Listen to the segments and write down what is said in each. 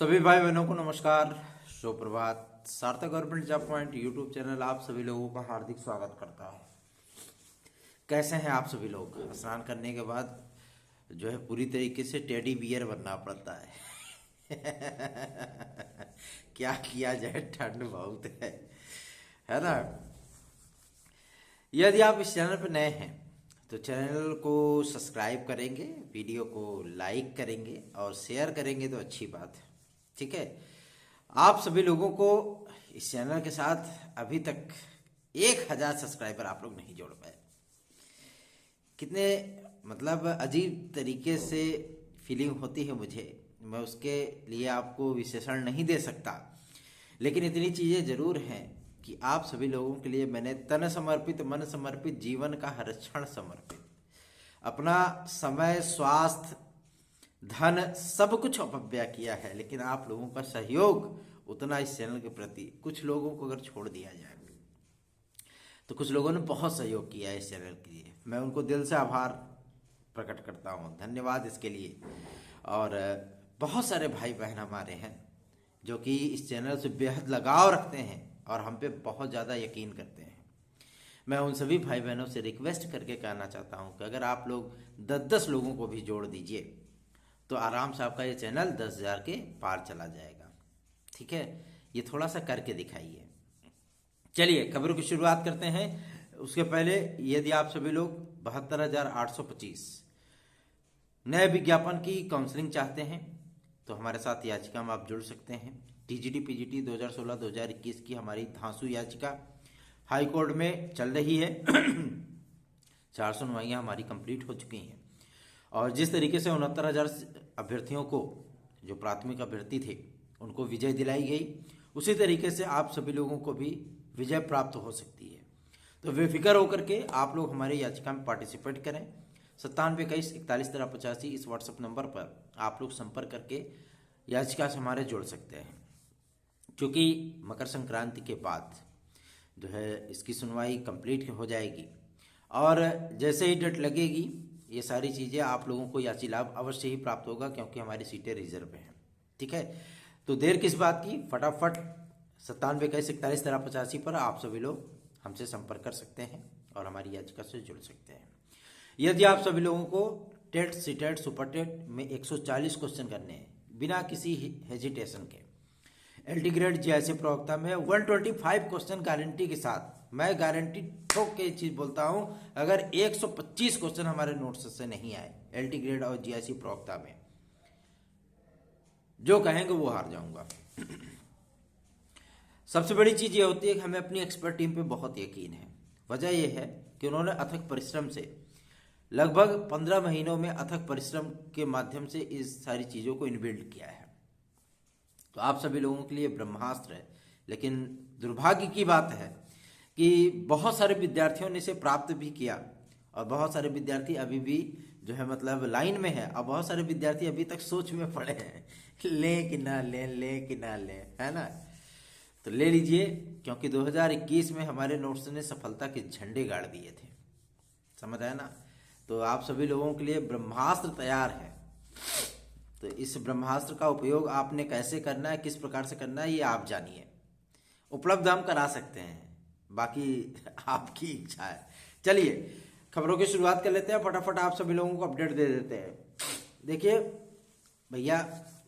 सभी भाई बहनों को नमस्कार, सुप्रभात। सार्थक government job point YouTube channel आप सभी लोगों का हार्दिक स्वागत करता है। कैसे हैं आप सभी लोग? स्नान करने के बाद जो है पूरी तरीके से टेडी बियर बनना पड़ता है। क्या किया जाए, ठंड बहुत है ना। यदि आप इस चैनल पर नए हैं तो चैनल को सब्सक्राइब करेंगे, वीडियो को लाइक करेंगे और शेयर करेंगे तो अच्छी बात है। ठीक है। आप सभी लोगों को इस चैनल के साथ अभी तक 1000 सब्सक्राइबर आप लोग नहीं जोड़ पाए। कितने मतलब अजीब तरीके से फीलिंग होती है मुझे, मैं उसके लिए आपको विशेषण नहीं दे सकता, लेकिन इतनी चीज़ें जरूर हैं कि आप सभी लोगों के लिए मैंने तन समर्पित, मन समर्पित, जीवन का हर क्षण समर्पित, अपना समय, स्वास्थ्य, धन सब कुछ अपव्यय किया है। लेकिन आप लोगों का सहयोग उतना इस चैनल के प्रति, कुछ लोगों को अगर छोड़ दिया जाए तो कुछ लोगों ने बहुत सहयोग किया है इस चैनल के लिए। मैं उनको दिल से आभार प्रकट करता हूँ, धन्यवाद इसके लिए। और बहुत सारे भाई बहन हमारे हैं जो कि इस चैनल से बेहद लगाव रखते हैं और हम पे बहुत ज़्यादा यकीन करते हैं। मैं उन सभी भाई बहनों से रिक्वेस्ट करके कहना चाहता हूँ कि अगर आप लोग 10-10 लोगों को भी जोड़ दीजिए तो आराम से आपका ये चैनल 10,000 के पार चला जाएगा। ठीक है, ये थोड़ा सा करके दिखाइए। चलिए खबरों की शुरुआत करते हैं। उसके पहले यदि आप सभी लोग 72,825 नए विज्ञापन की काउंसलिंग चाहते हैं तो हमारे साथ याचिका में आप जुड़ सकते हैं। टीजीटी पीजीटी 2016-2021 की हमारी धांसू याचिका हाई कोर्ट में चल रही है। 4 सुनवाइयाँ हमारी कंप्लीट हो चुकी हैं और जिस तरीके से 69,000 अभ्यर्थियों को, जो प्राथमिक अभ्यर्थी थे, उनको विजय दिलाई गई, उसी तरीके से आप सभी लोगों को भी विजय प्राप्त हो सकती है। तो बेफिक्र होकर के आप लोग हमारे याचिका में पार्टिसिपेट करें। 9721411385 इस व्हाट्सएप नंबर पर आप लोग संपर्क करके याचिका से हमारे जुड़ सकते हैं, क्योंकि मकर संक्रांति के बाद जो है इसकी सुनवाई कंप्लीट हो जाएगी और जैसे ही डेट लगेगी ये सारी चीज़ें आप लोगों को याची लाभ अवश्य ही प्राप्त होगा, क्योंकि हमारी सीटें रिजर्व हैं। ठीक है, तो देर किस बात की, फटाफट 9721411385 पर आप सभी लोग हमसे संपर्क कर सकते हैं और हमारी याचिका से जुड़ सकते हैं। यदि आप सभी लोगों को टेट, सीटेट, सुपर टेट में 140 क्वेश्चन करने हैं बिना किसी हेजिटेशन के, एलटी ग्रेड जीआईसी प्रवक्ता में 125 क्वेश्चन गारंटी के साथ, मैं गारंटी ठोक के चीज बोलता हूं, अगर 125 क्वेश्चन हमारे नोट्स से नहीं आए एलटी ग्रेड और जीआईसी प्रवक्ता में, जो कहेंगे वो हार जाऊंगा। सबसे बड़ी चीज ये होती है कि हमें अपनी एक्सपर्ट टीम पे बहुत यकीन है। वजह यह है कि उन्होंने अथक परिश्रम से, लगभग 15 महीनों में अथक परिश्रम के माध्यम से इस सारी चीजों को इनबिल्ड किया है। तो आप सभी लोगों के लिए ब्रह्मास्त्र है। लेकिन दुर्भाग्य की बात है कि बहुत सारे विद्यार्थियों ने इसे प्राप्त भी किया और बहुत सारे विद्यार्थी अभी भी जो है मतलब लाइन में है और बहुत सारे विद्यार्थी अभी तक सोच में पड़े हैं, लें कि ना लें, लें कि ना लें, है ना। तो ले लीजिए, क्योंकि 2021 में हमारे नोट्स ने सफलता के झंडे गाड़ दिए थे, समझ आया ना। तो आप सभी लोगों के लिए ब्रह्मास्त्र तैयार है। तो इस ब्रह्मास्त्र का उपयोग आपने कैसे करना है, किस प्रकार से करना है, ये आप जानिए। उपलब्ध हम करा सकते हैं, बाकी आपकी इच्छा है। चलिए खबरों की शुरुआत कर लेते हैं, फटाफट आप सभी लोगों को अपडेट दे देते हैं। देखिए भैया,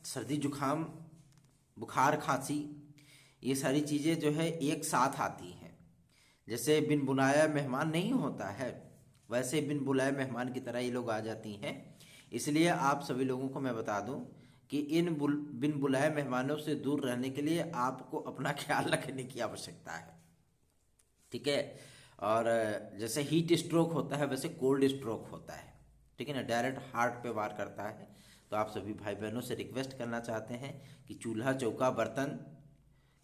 सर्दी जुखाम, बुखार, खांसी, ये सारी चीज़ें जो है एक साथ आती हैं। जैसे बिन बुलाया मेहमान नहीं होता है, वैसे बिन बुलाए मेहमान की तरह ये लोग आ जाती हैं। इसलिए आप सभी लोगों को मैं बता दूं कि बिन बुलाए मेहमानों से दूर रहने के लिए आपको अपना ख्याल रखने की आवश्यकता है। ठीक है, और जैसे हीट स्ट्रोक होता है वैसे कोल्ड स्ट्रोक होता है, ठीक है ना, डायरेक्ट हार्ट पे वार करता है। तो आप सभी भाई बहनों से रिक्वेस्ट करना चाहते हैं कि चूल्हा चौका बर्तन,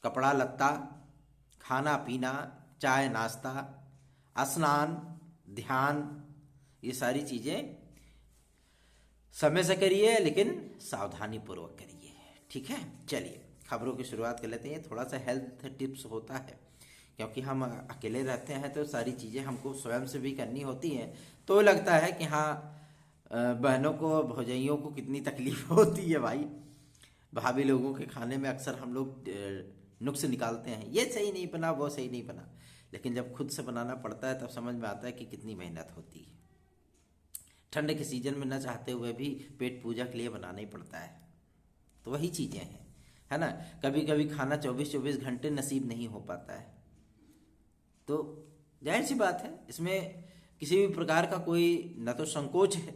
कपड़ा लत्ता, खाना पीना, चाय नाश्ता, स्नान, ध्यान, ये सारी चीज़ें समय से करिए, लेकिन सावधानी पूर्वक करिए। ठीक है, चलिए खबरों की शुरुआत कर लेते हैं। थोड़ा सा हेल्थ टिप्स होता है, क्योंकि हम अकेले रहते हैं तो सारी चीज़ें हमको स्वयं से भी करनी होती हैं। तो लगता है कि हाँ, बहनों को, भौजाइयों को कितनी तकलीफ होती है भाई। भाभी लोगों के खाने में अक्सर हम लोग नुक्स निकालते हैं, ये सही नहीं बना, वो सही नहीं बना, लेकिन जब खुद से बनाना पड़ता है तब समझ में आता है कि कितनी मेहनत होती है। ठंड के सीजन में न चाहते हुए भी पेट पूजा के लिए बनाना ही पड़ता है। तो वही चीज़ें हैं, है ना। कभी कभी खाना 24-24 घंटे नसीब नहीं हो पाता है, तो जाहिर सी बात है इसमें किसी भी प्रकार का कोई न तो संकोच है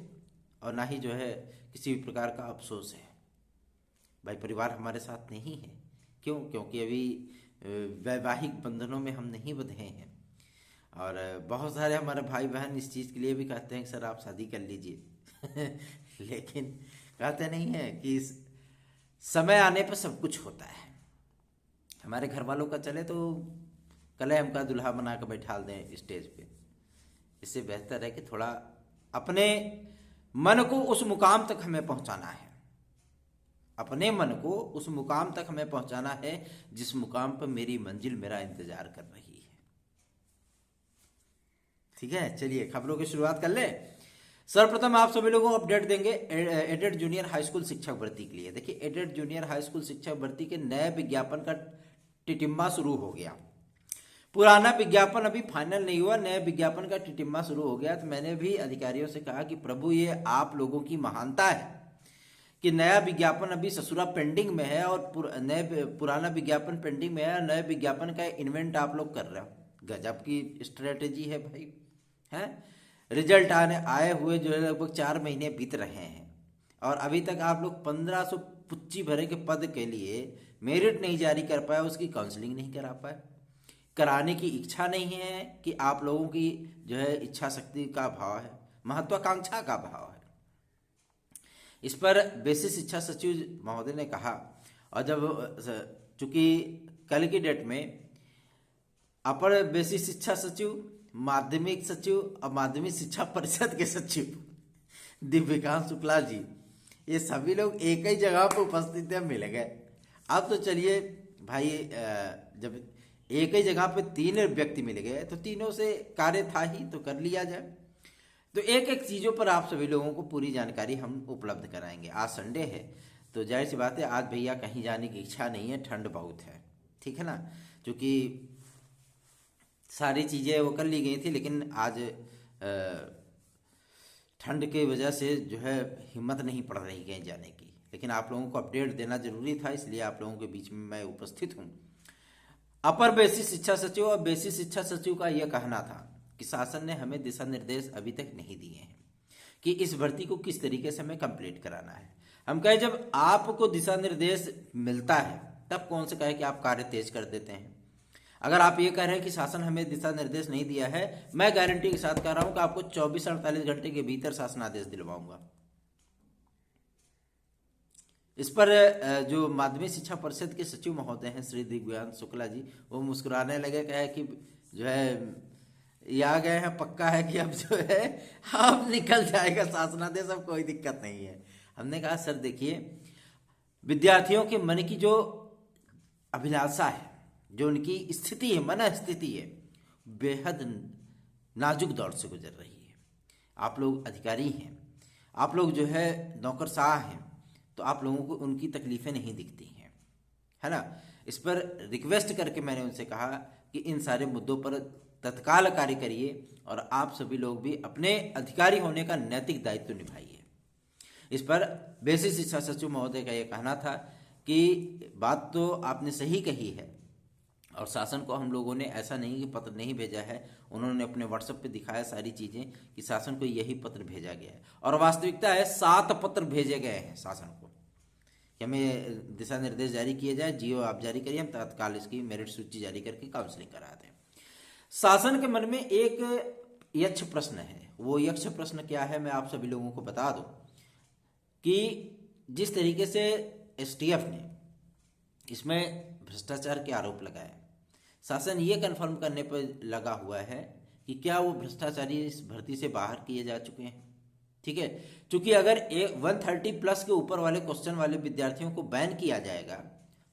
और ना ही जो है किसी भी प्रकार का अफसोस है। भाई परिवार हमारे साथ नहीं है, क्यों? क्योंकि अभी वैवाहिक बंधनों में हम नहीं बंधे हैं। और बहुत सारे हमारे भाई बहन इस चीज़ के लिए भी कहते हैं कि सर आप शादी कर लीजिए लेकिन कहते नहीं है कि समय आने पर सब कुछ होता है। हमारे घर वालों का चले तो कल हमका दुल्हा बना कर बैठा दें स्टेज पे। इससे बेहतर है कि थोड़ा अपने मन को उस मुकाम तक हमें पहुंचाना है, अपने मन को उस मुकाम तक हमें पहुंचाना है जिस मुकाम पर मेरी मंजिल मेरा इंतजार कर रही है। ठीक है, चलिए खबरों की शुरुआत कर ले। सर्वप्रथम आप सभी लोगों को अपडेट देंगे एडेड जूनियर हाई स्कूल शिक्षक भर्ती के लिए। देखिए एडेड जूनियर हाई स्कूल शिक्षक भर्ती के नए विज्ञापन का टिटिम्मा शुरू हो गया। पुराना विज्ञापन अभी फाइनल नहीं हुआ, नए विज्ञापन का टिटिम्मा शुरू हो गया। तो मैंने भी अधिकारियों से कहा कि प्रभु ये आप लोगों की महानता है कि नया विज्ञापन अभी ससुरा पेंडिंग में है और पुराना विज्ञापन पेंडिंग में है, नए विज्ञापन का इन्वेंट आप लोग कर रहे हो। गजब की स्ट्रेटेजी है भाई, है। रिजल्ट आए हुए जो है लगभग 4 महीने बीत रहे हैं और अभी तक आप लोग 1500 पुच्ची भरे के पद के लिए मेरिट नहीं जारी कर पाए, उसकी काउंसलिंग नहीं करा पाए। कराने की इच्छा नहीं है कि आप लोगों की जो है इच्छा शक्ति का अभाव है, महत्वाकांक्षा का अभाव है। इस पर बेसिक शिक्षा सचिव महोदय ने कहा, और जब चूंकि कल की डेट में अपर बेसिक शिक्षा सचिव, माध्यमिक सचिव और माध्यमिक शिक्षा परिषद के सचिव दिव्यकांत शुक्ला जी, ये सभी लोग एक ही जगह पर उपस्थित मिल गए। अब तो चलिए भाई, जब एक ही जगह पे 3 व्यक्ति मिल गए तो तीनों से कार्य था ही, तो कर लिया जाए। तो एक एक चीज़ों पर आप सभी लोगों को पूरी जानकारी हम उपलब्ध कराएंगे। आज संडे है तो जाहिर सी बात है आज भैया कहीं जाने की इच्छा नहीं है, ठंड बहुत है, ठीक है ना। क्योंकि सारी चीज़ें वो कर ली गई थी, लेकिन आज ठंड की वजह से जो है हिम्मत नहीं पड़ रही कहीं जाने की। लेकिन आप लोगों को अपडेट देना जरूरी था, इसलिए आप लोगों के बीच में मैं उपस्थित हूँ। अपर बेसिक शिक्षा सचिव और बेसिक शिक्षा सचिव का यह कहना था कि शासन ने हमें दिशा निर्देश अभी तक नहीं दिए हैं कि इस भर्ती को किस तरीके से हमें कंप्लीट कराना है। हम कहे जब आपको दिशा निर्देश मिलता है तब कौन से कहे कि आप कार्य तेज कर देते हैं। अगर आप ये कह रहे हैं कि शासन हमें दिशा निर्देश नहीं दिया है, मैं गारंटी के साथ कह रहा हूं कि आपको 24-48 घंटे के भीतर शासनादेश दिलवाऊंगा। इस पर जो माध्यमिक शिक्षा परिषद के सचिव महोदय हैं श्री दिव्यांत शुक्ला जी, वो मुस्कुराने लगे, कहे कि जो है ये आ गए हैं, पक्का है कि अब जो है अब निकल जाएगा शासनादेश, अब कोई दिक्कत नहीं है। हमने कहा सर देखिए, विद्यार्थियों के मन की जो अभिलाषा है, जो उनकी स्थिति है, मन स्थिति है, बेहद नाजुक दौर से गुजर रही है। आप लोग अधिकारी हैं, आप लोग जो है नौकरशाह हैं, तो आप लोगों को उनकी तकलीफें नहीं दिखती हैं, है ना। इस पर रिक्वेस्ट करके मैंने उनसे कहा कि इन सारे मुद्दों पर तत्काल कार्य करिए और आप सभी लोग भी अपने अधिकारी होने का नैतिक दायित्व निभाइए। इस पर बेसिक शिक्षा सचिव महोदय का यह कहना था कि बात तो आपने सही कही है और शासन को हम लोगों ने ऐसा नहीं कि पत्र नहीं भेजा है, उन्होंने अपने व्हाट्सएप पे दिखाया सारी चीज़ें कि शासन को यही पत्र भेजा गया है। और वास्तविकता है 7 पत्र भेजे गए हैं शासन को कि हमें दिशा निर्देश जारी किए जाए, जियो आप जारी करिए, हम तत्काल इसकी मेरिट सूची जारी करके काउंसलिंग करा दें। शासन के मन में एक यक्ष प्रश्न है, वो यक्ष प्रश्न क्या है मैं आप सभी लोगों को बता दूं कि जिस तरीके से एसटीएफ ने इसमें भ्रष्टाचार के आरोप लगाए, शासन ये कंफर्म करने पर लगा हुआ है कि क्या वो भ्रष्टाचारी इस भर्ती से बाहर किए जा चुके हैं। ठीक है, क्योंकि अगर 130+ के ऊपर वाले क्वेश्चन वाले विद्यार्थियों को बैन किया जाएगा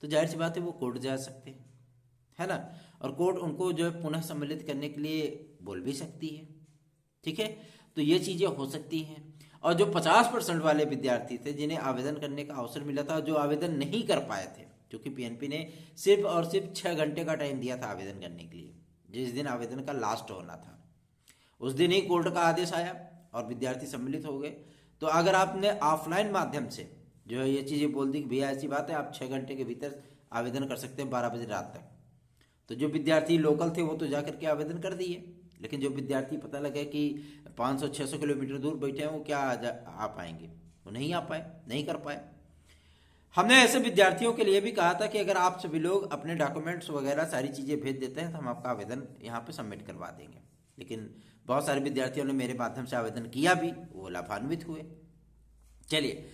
तो जाहिर सी बात है वो कोर्ट जा सकते हैं, है ना, और कोर्ट उनको जो है पुनः सम्मिलित करने के लिए बोल भी सकती है। ठीक है, तो ये चीज़ें हो सकती हैं। और जो 50% वाले विद्यार्थी थे जिन्हें आवेदन करने का अवसर मिला था, जो आवेदन नहीं कर पाए थे, क्योंकि पीएनपी ने सिर्फ और सिर्फ 6 घंटे का टाइम दिया था आवेदन करने के लिए, जिस दिन आवेदन का लास्ट होना था उस दिन ही कोर्ट का आदेश आया और विद्यार्थी सम्मिलित हो गए। तो अगर आपने ऑफलाइन माध्यम से जो है ये चीज़ें बोल दी कि भैया ऐसी बात है, आप 6 घंटे के भीतर आवेदन कर सकते हैं 12 बजे रात तक, तो जो विद्यार्थी लोकल थे वो तो जा करके आवेदन कर दिए, लेकिन जो विद्यार्थी पता लगे कि 500-600 किलोमीटर दूर बैठे हैं वो क्या आ पाएंगे, वो नहीं आ पाए, नहीं कर पाए। हमने ऐसे विद्यार्थियों के लिए भी कहा था कि अगर आप सभी लोग अपने डॉक्यूमेंट्स वगैरह सारी चीज़ें भेज देते हैं तो हम आपका आवेदन यहाँ पे सबमिट करवा देंगे, लेकिन बहुत सारे विद्यार्थियों ने मेरे माध्यम से आवेदन किया भी, वो लाभान्वित हुए। चलिए,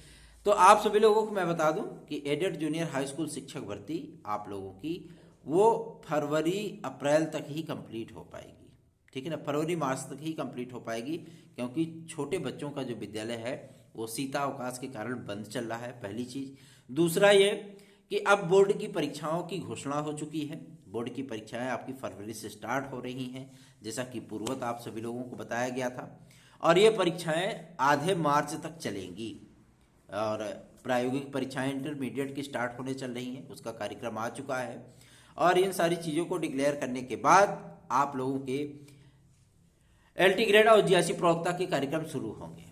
तो आप सभी लोगों को मैं बता दूं कि एडेड जूनियर हाई स्कूल शिक्षक भर्ती आप लोगों की वो फरवरी अप्रैल तक ही कंप्लीट हो पाएगी, ठीक है ना, फरवरी मार्च तक ही कंप्लीट हो पाएगी, क्योंकि छोटे बच्चों का जो विद्यालय है वो शीतावकाश के कारण बंद चल रहा है, पहली चीज। दूसरा ये कि अब बोर्ड की परीक्षाओं की घोषणा हो चुकी है, बोर्ड की परीक्षाएं आपकी फरवरी से स्टार्ट हो रही हैं, जैसा कि पूर्वत आप सभी लोगों को बताया गया था, और ये परीक्षाएं आधे मार्च तक चलेंगी। और प्रायोगिक परीक्षाएं इंटरमीडिएट की स्टार्ट होने चल रही हैं, उसका कार्यक्रम आ चुका है, और इन सारी चीज़ों को डिक्लेयर करने के बाद आप लोगों के एलटी ग्रेड और जीआईसी प्रवक्ता के कार्यक्रम शुरू होंगे,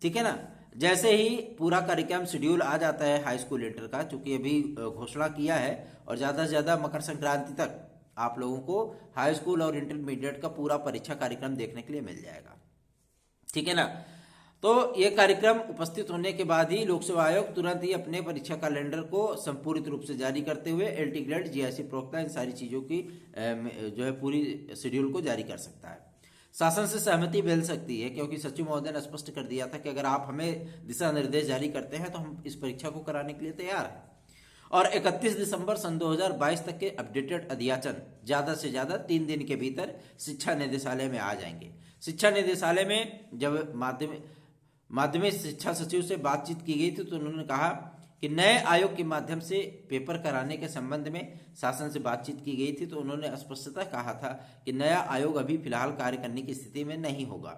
ठीक है ना। जैसे ही पूरा कार्यक्रम शेड्यूल आ जाता है हाई स्कूल इंटर का, चूंकि अभी घोषणा किया है, और ज़्यादा से ज़्यादा मकर संक्रांति तक आप लोगों को हाई स्कूल और इंटरमीडिएट का पूरा परीक्षा कार्यक्रम देखने के लिए मिल जाएगा, ठीक है ना। तो ये कार्यक्रम उपस्थित होने के बाद ही लोक सेवा आयोग तुरंत ही अपने परीक्षा कैलेंडर को संपूर्ण रूप से जारी करते हुए एलटी ग्रेड, जीआईसी प्रवक्ता, इन सारी चीज़ों की जो है पूरी शेड्यूल को जारी कर सकता है। शासन से सहमति मिल सकती है, क्योंकि सचिव महोदय ने स्पष्ट कर दिया था कि अगर आप हमें दिशा निर्देश जारी करते हैं तो हम इस परीक्षा को कराने के लिए तैयार हैं। और 31 दिसंबर सन 2022 तक के अपडेटेड अध्याचन ज़्यादा से ज़्यादा 3 दिन के भीतर शिक्षा निदेशालय में आ जाएंगे। शिक्षा निदेशालय में जब माध्यमिक शिक्षा सचिव से बातचीत की गई थी तो उन्होंने कहा कि नए आयोग के माध्यम से पेपर कराने के संबंध में शासन से बातचीत की गई थी, तो उन्होंने स्पष्टतः कहा था कि नया आयोग अभी फिलहाल कार्य करने की स्थिति में नहीं होगा।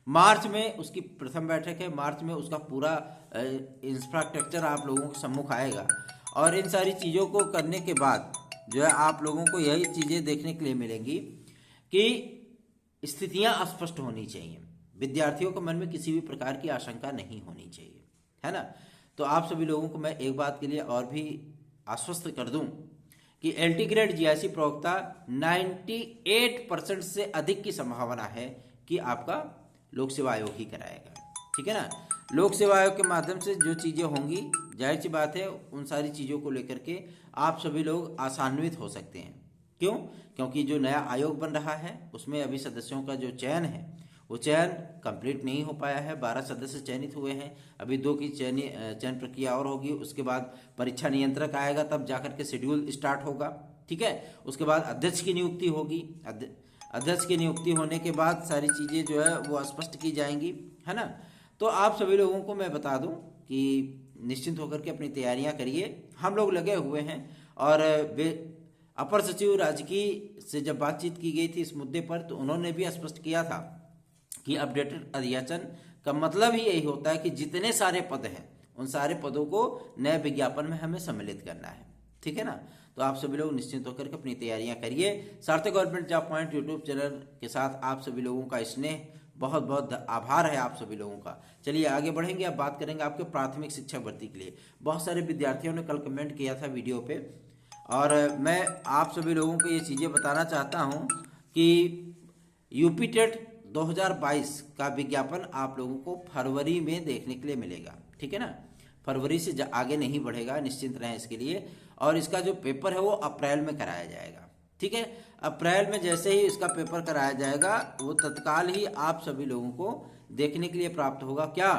मार्च में उसकी प्रथम बैठक है, मार्च में उसका पूरा इंफ्रास्ट्रक्चर आप लोगों के सम्मुख आएगा, और इन सारी चीज़ों को करने के बाद जो है आप लोगों को यही चीज़ें देखने के लिए मिलेंगी कि स्थितियाँ स्पष्ट होनी चाहिए, विद्यार्थियों के मन में किसी भी प्रकार की आशंका नहीं होनी चाहिए, है ना। तो आप सभी लोगों को मैं एक बात के लिए और भी आश्वस्त कर दूं कि एलटी ग्रेड जीआईसी प्रवक्ता 98% से अधिक की संभावना है कि आपका लोक सेवा आयोग ही कराएगा, ठीक है ना। लोक सेवा आयोग के माध्यम से जो चीज़ें होंगी, जाहिर सी बात है उन सारी चीज़ों को लेकर के आप सभी लोग आसान्वित हो सकते हैं। क्यों? क्योंकि जो नया आयोग बन रहा है उसमें अभी सदस्यों का जो चयन है वो चयन कंप्लीट नहीं हो पाया है। 12 सदस्य चयनित हुए हैं, अभी 2 की चयन प्रक्रिया और होगी, उसके बाद परीक्षा नियंत्रक आएगा, तब जाकर के शेड्यूल स्टार्ट होगा, ठीक है। उसके बाद अध्यक्ष की नियुक्ति होगी, अध्यक्ष की नियुक्ति होने के बाद सारी चीज़ें जो है वो स्पष्ट की जाएंगी, है ना। तो आप सभी लोगों को मैं बता दूं कि निश्चिंत होकर के अपनी तैयारियां करिए, हम लोग लगे हुए हैं। और अपर सचिव राजकीय से जब बातचीत की गई थी इस मुद्दे पर, तो उन्होंने भी स्पष्ट किया था कि अपडेटेड अध्याचन का मतलब ही यही होता है कि जितने सारे पद हैं उन सारे पदों को नए विज्ञापन में हमें सम्मिलित करना है, ठीक है ना। तो आप सभी लोग निश्चिंत होकर के अपनी तैयारियां करिए। सार्थक government job point YouTube channel के साथ आप सभी लोगों का स्नेह, बहुत बहुत आभार है आप सभी लोगों का। चलिए आगे बढ़ेंगे, अब बात करेंगे आपके प्राथमिक शिक्षक भर्ती के लिए। बहुत सारे विद्यार्थियों ने कल कमेंट किया था वीडियो पे, और मैं आप सभी लोगों को ये चीज़ें बताना चाहता हूँ कि यूपी टेट 2022 का विज्ञापन आप लोगों को फरवरी में देखने के लिए मिलेगा, ठीक है ना। फरवरी से आगे नहीं बढ़ेगा, निश्चिंत रहें इसके लिए। और इसका जो पेपर है वो अप्रैल में कराया जाएगा, ठीक है। अप्रैल में जैसे ही इसका पेपर कराया जाएगा वो तत्काल ही आप सभी लोगों को देखने के लिए प्राप्त होगा। क्या?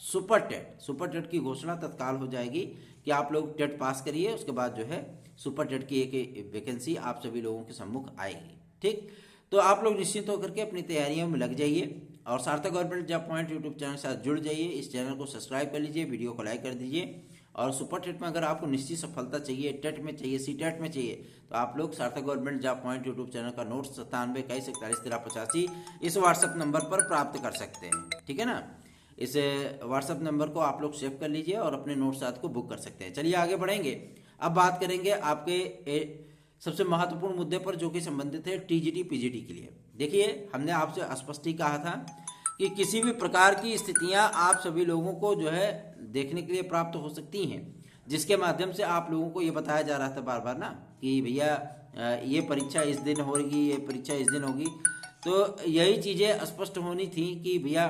Super TET. सुपर टेट की घोषणा तत्काल हो जाएगी कि आप लोग टेट पास करिए, उसके बाद जो है सुपर टेट की एक वैकेंसी आप सभी लोगों के सम्मुख आएगी, ठीक। तो आप लोग निश्चित होकर के अपनी तैयारियों में लग जाइए, और सार्थक government job point YouTube channel के साथ जुड़ जाइए। इस चैनल को सब्सक्राइब कर लीजिए, वीडियो को लाइक कर दीजिए। और सुपर टेट में अगर आपको निश्चित सफलता चाहिए, टेट में चाहिए, सी टेट में चाहिए, तो आप लोग सार्थक government job point YouTube channel का नोट 97 21 41 13 85 इस व्हाट्सएप नंबर पर प्राप्त कर सकते हैं, ठीक है ना। इस व्हाट्सएप नंबर को आप लोग सेव कर लीजिए और अपने नोट साथ को बुक कर सकते हैं। चलिए आगे बढ़ेंगे। अब बात करेंगे आपके सबसे महत्वपूर्ण मुद्दे पर जो कि संबंधित है टीजीटी पीजीटी के लिए। देखिए, हमने आपसे स्पष्ट ही कहा था कि किसी भी प्रकार की स्थितियां आप सभी लोगों को जो है देखने के लिए प्राप्त हो सकती हैं, जिसके माध्यम से आप लोगों को ये बताया जा रहा था बार बार ना कि भैया ये परीक्षा इस दिन होगी, ये परीक्षा इस दिन होगी। तो यही चीज़ें स्पष्ट होनी थी कि भैया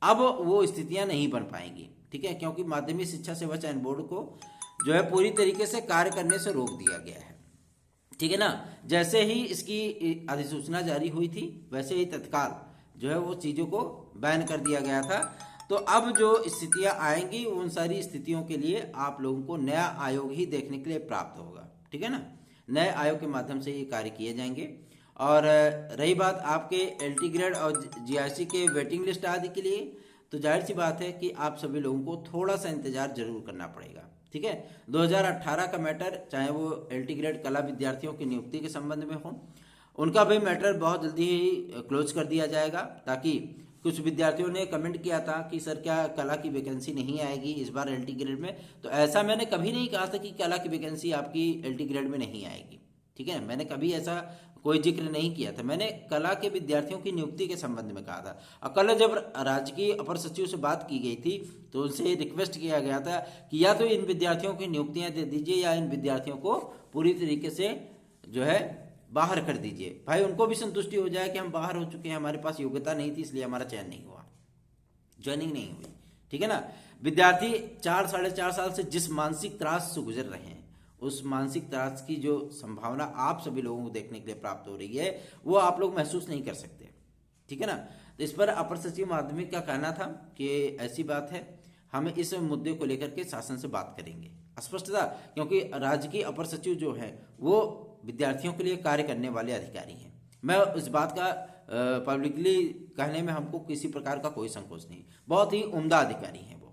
अब वो स्थितियां नहीं बन पाएंगी, ठीक है, क्योंकि माध्यमिक शिक्षा सेवा चयन बोर्ड को जो है पूरी तरीके से कार्य करने से रोक दिया गया है, ठीक है ना। जैसे ही इसकी अधिसूचना जारी हुई थी वैसे ही तत्काल जो है वो चीज़ों को बैन कर दिया गया था। तो अब जो स्थितियां आएंगी उन सारी स्थितियों के लिए आप लोगों को नया आयोग ही देखने के लिए प्राप्त होगा, ठीक है ना। नए आयोग के माध्यम से ये कार्य किए जाएंगे। और रही बात आपके एलटी ग्रेड और जीआईसी के वेटिंग लिस्ट आदि के लिए, तो जाहिर सी बात है कि आप सभी लोगों को थोड़ा सा इंतजार जरूर करना पड़ेगा, ठीक है। 2018 का मैटर, चाहे वो एलटी ग्रेड कला विद्यार्थियों की नियुक्ति के संबंध में हो, उनका भी मैटर बहुत जल्दी ही क्लोज कर दिया जाएगा। ताकि कुछ विद्यार्थियों ने कमेंट किया था कि सर क्या कला की वैकेंसी नहीं आएगी इस बार एलटी ग्रेड में, तो ऐसा मैंने कभी नहीं कहा था कि कला की वैकेंसी आपकी एलटी ग्रेड में नहीं आएगी, ठीक है। मैंने कभी ऐसा कोई जिक्र नहीं किया था। मैंने कला के विद्यार्थियों की नियुक्ति के संबंध में कहा था। और कल जब राजकीय अपर सचिव से बात की गई थी तो उनसे रिक्वेस्ट किया गया था कि या तो इन विद्यार्थियों की नियुक्तियां दे दीजिए या इन विद्यार्थियों को पूरी तरीके से जो है बाहर कर दीजिए। भाई उनको भी संतुष्टि हो जाए कि हम बाहर हो चुके हैं, हमारे पास योग्यता नहीं थी इसलिए हमारा चयन नहीं हुआ, ज्वाइनिंग नहीं हुई, ठीक है ना। विद्यार्थी 4-4.5 साल से जिस मानसिक त्रास से गुजर रहे हैं, उस मानसिक त्रास की जो संभावना आप सभी लोगों को देखने के लिए प्राप्त हो रही है वो आप लोग महसूस नहीं कर सकते, ठीक है ना। तो इस पर अपर सचिव माध्यमिक का कहना था कि ऐसी बात है, हम इस मुद्दे को लेकर के शासन से बात करेंगे। स्पष्टता, क्योंकि राज्य की अपर सचिव जो है वो विद्यार्थियों के लिए कार्य करने वाले अधिकारी हैं। मैं इस बात का पब्लिकली कहने में हमको किसी प्रकार का कोई संकोच नहीं, बहुत ही उम्दा अधिकारी हैं वो,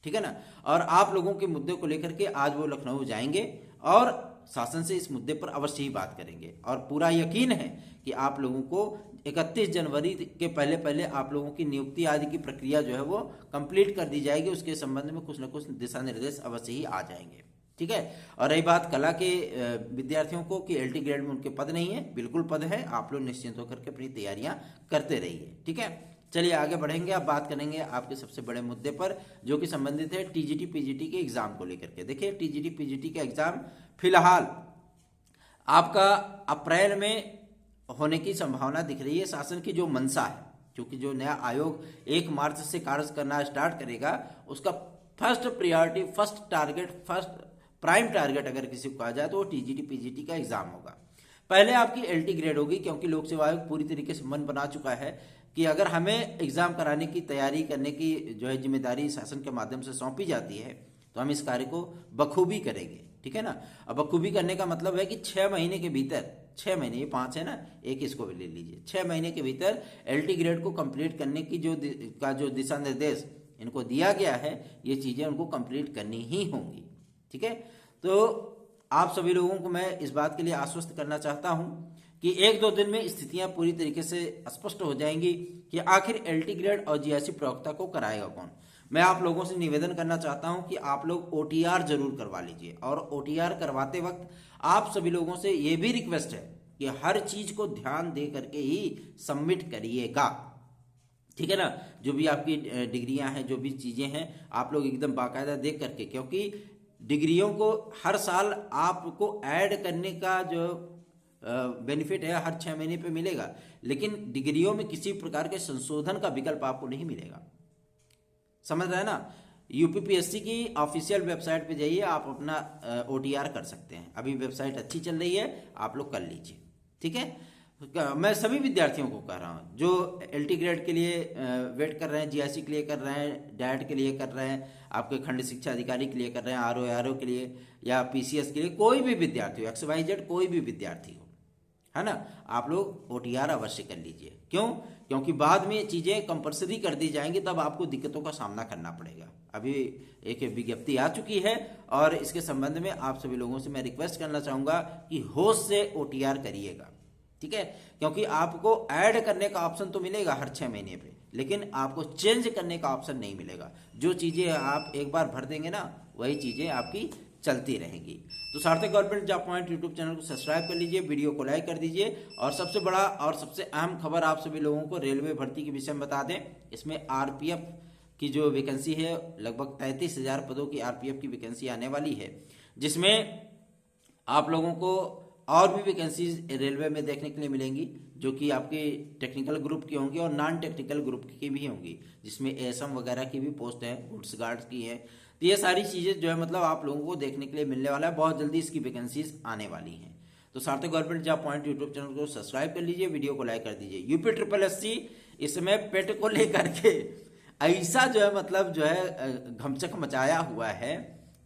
ठीक है ना। और आप लोगों के मुद्दे को लेकर के आज वो लखनऊ जाएंगे और शासन से इस मुद्दे पर अवश्य ही बात करेंगे। और पूरा यकीन है कि आप लोगों को 31 जनवरी के पहले पहले आप लोगों की नियुक्ति आदि की प्रक्रिया जो है वो कंप्लीट कर दी जाएगी। उसके संबंध में कुछ न कुछ दिशा निर्देश अवश्य ही आ जाएंगे, ठीक है। और रही बात कला के विद्यार्थियों को कि एलटी ग्रेड में उनके पद नहीं है, बिल्कुल पद है, आप लोग निश्चिंत होकर के अपनी तैयारियां करते रहिए, ठीक है। चलिए आगे बढ़ेंगे। अब बात करेंगे आपके सबसे बड़े मुद्दे पर जो कि संबंधित है टीजीटी पीजीटी के एग्जाम को लेकर के। देखिए, टीजीटी पीजीटी का एग्जाम फिलहाल आपका अप्रैल में होने की संभावना दिख रही है। शासन की जो मंशा है, क्योंकि जो नया आयोग 1 मार्च से कार्य करना स्टार्ट करेगा, उसका first priority, first target, first prime target अगर किसी को कहा जाए तो वो टीजीटी पीजीटी का एग्जाम होगा। पहले आपकी एलटी ग्रेड होगी, क्योंकि लोक सेवा आयोग पूरी तरीके से मन बना चुका है कि अगर हमें एग्जाम कराने की तैयारी करने की जो है जिम्मेदारी शासन के माध्यम से सौंपी जाती है तो हम इस कार्य को बखूबी करेंगे, ठीक है ना। अब बखूबी करने का मतलब है कि 6 महीने के भीतर, 6 महीने, ये 5 है ना, एक इसको भी ले लीजिए, 6 महीने के भीतर एलटी ग्रेड को कंप्लीट करने की जो दिशा निर्देश इनको दिया गया है, ये चीजें उनको कंप्लीट करनी ही होंगी, ठीक है। तो आप सभी लोगों को मैं इस बात के लिए आश्वस्त करना चाहता हूं कि 1-2 दिन में स्थितियां पूरी तरीके से स्पष्ट हो जाएंगी कि आखिर एलटी ग्रेड और जीआईसी प्रवक्ता को कराएगा कौन। मैं आप लोगों से निवेदन करना चाहता हूं कि आप लोग ओटीआर जरूर करवा लीजिए। और ओटीआर करवाते वक्त आप सभी लोगों से यह भी रिक्वेस्ट है कि हर चीज को ध्यान दे करके ही सबमिट करिएगा, ठीक है ना। जो भी आपकी डिग्रियां हैं, जो भी चीजें हैं, आप लोग एकदम बाकायदा देख करके, क्योंकि डिग्रियों को हर साल आपको ऐड करने का जो बेनिफिट है हर 6 महीने पे मिलेगा, लेकिन डिग्रियों में किसी प्रकार के संशोधन का विकल्प आपको नहीं मिलेगा, समझ रहे हैं ना। यूपीपीएससी की ऑफिशियल वेबसाइट पे जाइए, आप अपना ओटीआर कर सकते हैं। अभी वेबसाइट अच्छी चल रही है, आप लोग कर लीजिए, ठीक है। मैं सभी विद्यार्थियों को कह रहा हूँ जो एलटी ग्रेड के लिए वेट कर रहे हैं, जीआईसी के लिए कर रहे हैं, डैट के लिए कर रहे हैं, आपके खंड शिक्षा अधिकारी के लिए कर रहे हैं, आरओ के लिए या पीसीएस के लिए, कोई भी विद्यार्थी हो, XYZ कोई भी विद्यार्थी हो, है ना, आप लोग ओटीआर अवश्य कर लीजिए। क्यों? क्योंकि बाद में चीजें कंपलसरी कर दी जाएंगी, तब आपको दिक्कतों का सामना करना पड़ेगा। अभी एक विज्ञप्ति आ चुकी है और इसके संबंध में आप सभी लोगों से मैं रिक्वेस्ट करना चाहूंगा कि होश से ओटीआर करिएगा, ठीक है। क्योंकि आपको ऐड करने का ऑप्शन तो मिलेगा हर 6 महीने पे, लेकिन आपको चेंज करने का ऑप्शन नहीं मिलेगा। जो चीज़ें आप एक बार भर देंगे ना, वही चीज़ें आपकी चलती रहेंगी। तो सार्थक government job point YouTube channel को सब्सक्राइब कर लीजिए, वीडियो को लाइक कर दीजिए। और सबसे बड़ा और सबसे अहम खबर आप सभी लोगों को रेलवे भर्ती के विषय में बता दें। इसमें आरपीएफ की जो वैकेंसी है, लगभग 33,000 पदों की आरपीएफ की वैकेंसी आने वाली है, जिसमें आप लोगों को और भी वैकेंसीज रेलवे में देखने के लिए मिलेंगी, जो कि आपके टेक्निकल ग्रुप की होंगी और नॉन टेक्निकल ग्रुप की भी होंगी, जिसमें एएसएम वगैरह की भी पोस्ट है, गुड्स गार्ड्स की है। तो ये सारी चीज़ें जो है मतलब आप लोगों को देखने के लिए मिलने वाला है। बहुत जल्दी इसकी वैकेंसीज आने वाली हैं। तो सार्थक government job point YouTube channel को सब्सक्राइब कर लीजिए, वीडियो को लाइक कर दीजिए। यूपी SSC इसमें पेट को लेकर के ऐसा जो है मतलब जो है घमचक मचाया हुआ है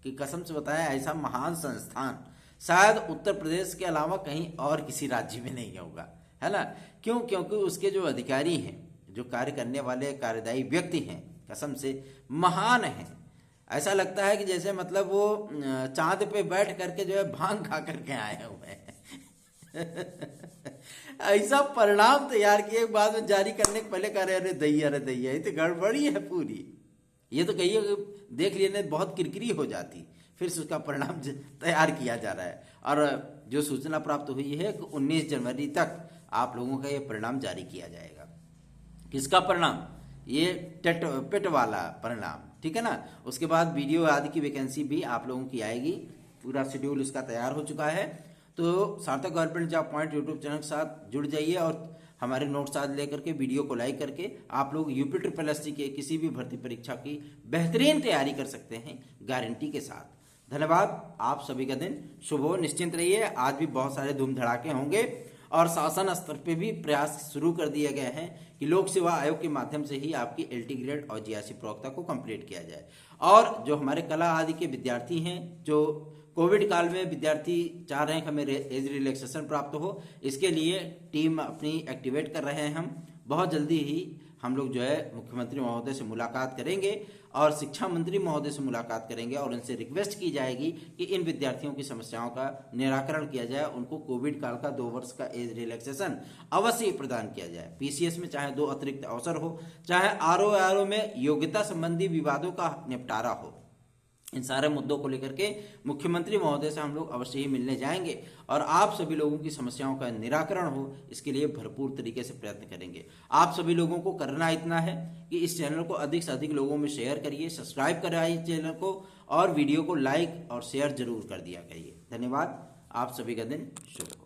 कि कसम से बताया, ऐसा महान संस्थान शायद उत्तर प्रदेश के अलावा कहीं और किसी राज्य में नहीं होगा, है ना। क्यों? क्योंकि उसके जो अधिकारी हैं, जो कार्य करने वाले कार्यदायी व्यक्ति हैं, कसम से महान हैं। ऐसा लगता है कि जैसे मतलब वो चांद पे बैठ करके जो है भांग खा करके आए हुए हैं। ऐसा परिणाम तैयार किए, बाद में जारी करने के पहले कह रहे अरे दैया ये तो गड़बड़ी है पूरी। ये तो कहिए देख लेने बहुत किरकिरी हो जाती, फिर से उसका परिणाम तैयार किया जा रहा है। और जो सूचना प्राप्त हुई है कि 19 जनवरी तक आप लोगों का ये परिणाम जारी किया जाएगा। किसका परिणाम? ये पेट वाला परिणाम, ठीक है ना। उसके बाद वीडियो आदि की वैकेंसी भी आप लोगों की आएगी, पूरा शेड्यूल इसका तैयार हो चुका है। तो सार्थक government job point YouTube channel के साथ जुड़ जाइए और हमारे नोट्स आज लेकर के वीडियो को लाइक करके आप लोग यूपी SSC के किसी भी भर्ती परीक्षा की बेहतरीन तैयारी कर सकते हैं, गारंटी के साथ। धन्यवाद। आप सभी का दिन शुभ हो, निश्चिंत रहिए। आज भी बहुत सारे धूम धड़ाके होंगे और शासन स्तर पे भी प्रयास शुरू कर दिए गए हैं कि लोक सेवा आयोग के माध्यम से ही आपकी LT ग्रेड और GRC प्रवक्ता को कंप्लीट किया जाए। और जो हमारे कला आदि के विद्यार्थी हैं, जो कोविड काल में विद्यार्थी चाह रहे हैं कि हमें एज रिलैक्सेशन प्राप्त हो, इसके लिए टीम अपनी एक्टिवेट कर रहे हैं। हम बहुत जल्दी ही हम लोग जो है मुख्यमंत्री महोदय से मुलाकात करेंगे और शिक्षा मंत्री महोदय से मुलाकात करेंगे और उनसे रिक्वेस्ट की जाएगी कि इन विद्यार्थियों की समस्याओं का निराकरण किया जाए। उनको कोविड काल का 2 वर्ष का एज रिलैक्सेशन अवश्य प्रदान किया जाए। PCS में चाहे 2 अतिरिक्त अवसर हो, चाहे RO में योग्यता संबंधी विवादों का निपटारा हो, इन सारे मुद्दों को लेकर के मुख्यमंत्री महोदय से हम लोग अवश्य ही मिलने जाएंगे और आप सभी लोगों की समस्याओं का निराकरण हो, इसके लिए भरपूर तरीके से प्रयत्न करेंगे। आप सभी लोगों को करना इतना है कि इस चैनल को अधिक से अधिक लोगों में शेयर करिए, सब्सक्राइब कराइए चैनल को और वीडियो को लाइक और शेयर जरूर कर दिया करिए। धन्यवाद। आप सभी का दिन शुभ हो।